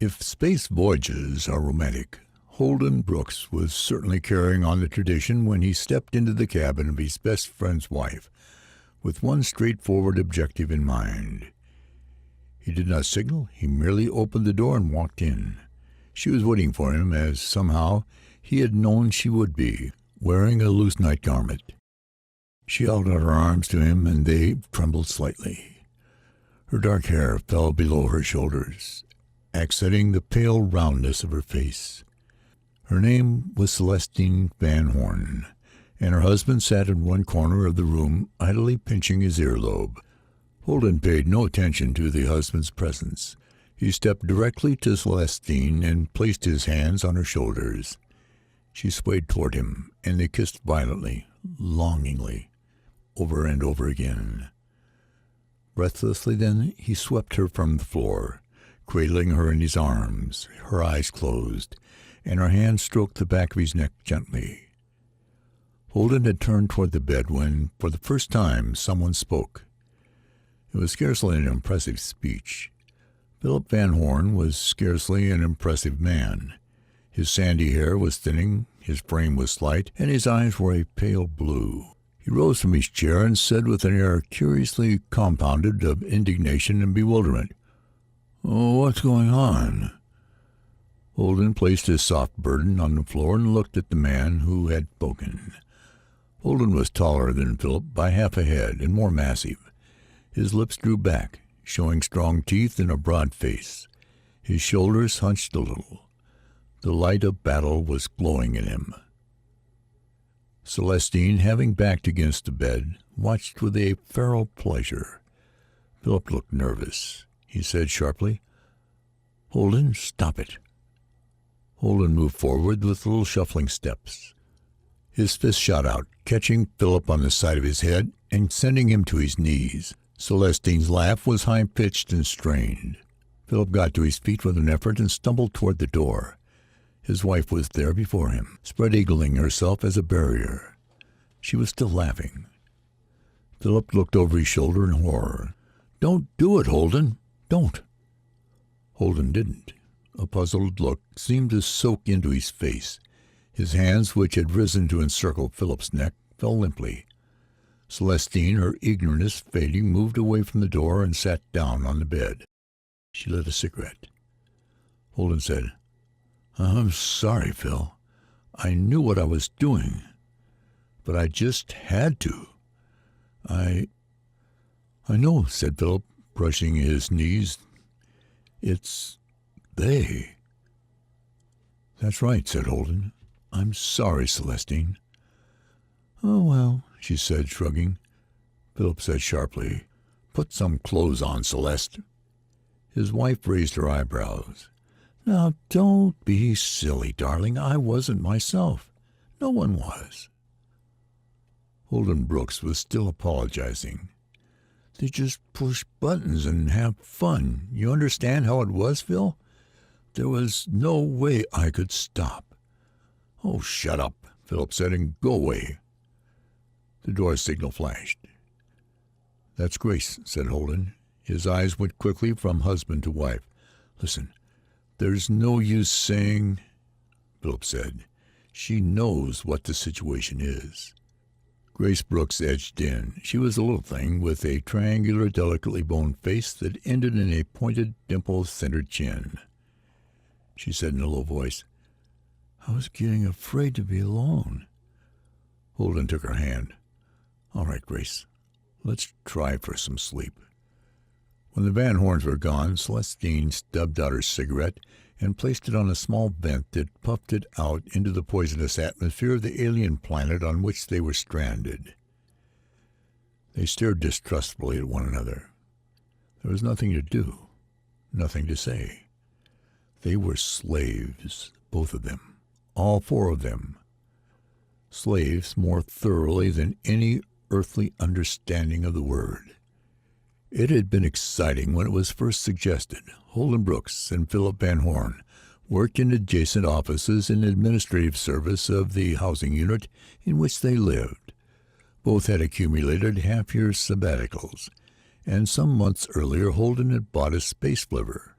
If space voyages are romantic, Holden Brooks was certainly carrying on the tradition when he stepped into the cabin of his best friend's wife, with one straightforward objective in mind. He did not signal, he merely opened the door and walked in. She was waiting for him, as somehow he had known she would be, wearing a loose night garment. She held out her arms to him, and they trembled slightly. Her dark hair fell below her shoulders, accenting the pale roundness of her face. Her name was Celestine Van Horn, and her husband sat in one corner of the room, idly pinching his earlobe. Holden paid no attention to the husband's presence. He stepped directly to Celestine and placed his hands on her shoulders. She swayed toward him, and they kissed violently, longingly, over and over again. Breathlessly then he swept her from the floor, cradling her in his arms, her eyes closed, and her hand stroked the back of his neck gently. Holden had turned toward the bed when, for the first time, someone spoke. It was scarcely an impressive speech. Philip Van Horn was scarcely an impressive man. His sandy hair was thinning, his frame was slight, and his eyes were a pale blue. He rose from his chair and said with an air curiously compounded of indignation and bewilderment, "Oh, what's going on?" Holden placed his soft burden on the floor and looked at the man who had spoken. Holden was taller than Philip by half a head and more massive. His lips drew back, showing strong teeth and a broad face. His shoulders hunched a little. The light of battle was glowing in him. Celestine, having backed against the bed, watched with a feral pleasure. Philip looked nervous. He said sharply, "Holden, stop it." Holden moved forward with little shuffling steps. His fist shot out, catching Philip on the side of his head and sending him to his knees. Celestine's laugh was high-pitched and strained. Philip got to his feet with an effort and stumbled toward the door. His wife was there before him, spread-eagling herself as a barrier. She was still laughing. Philip looked over his shoulder in horror. "Don't do it, Holden. Don't." Holden didn't. A puzzled look seemed to soak into his face. His hands, which had risen to encircle Philip's neck, fell limply. Celestine, her eagerness fading, moved away from the door and sat down on the bed. She lit a cigarette. Holden said, "I'm sorry, Phil. I knew what I was doing, but I just had to. I know," said Philip, brushing his knees. "It's they." "That's right," said Holden. "I'm sorry, Celestine." "Oh, well," she said, shrugging. Philip said sharply, "Put some clothes on, Celeste." His wife raised her eyebrows. "Now, don't be silly, darling. I wasn't myself. No one was." Holden Brooks was still apologizing. "They just push buttons and have fun. You understand how it was, Phil? There was no way I could stop." "Oh, shut up," Philip said, "and go away." The door signal flashed. "That's Grace," said Holden. His eyes went quickly from husband to wife. "Listen, there's no use saying," Philip said. "She knows what the situation is." Grace Brooks edged in. She was a little thing with a triangular, delicately boned face that ended in a pointed, dimple-centered chin. She said in a low voice, "I was getting afraid to be alone." Holden took her hand. "All right, Grace, let's try for some sleep." When the Van Horns were gone, Celestine stubbed out her cigarette and placed it on a small vent that puffed it out into the poisonous atmosphere of the alien planet on which they were stranded. They stared distrustfully at one another. There was nothing to do, nothing to say. They were slaves, both of them, all four of them. Slaves more thoroughly than any earthly understanding of the word. It had been exciting when it was first suggested. Holden Brooks and Philip Van Horn worked in adjacent offices in the administrative service of the housing unit in which they lived. Both had accumulated half-year sabbaticals, and some months earlier Holden had bought a space flivver.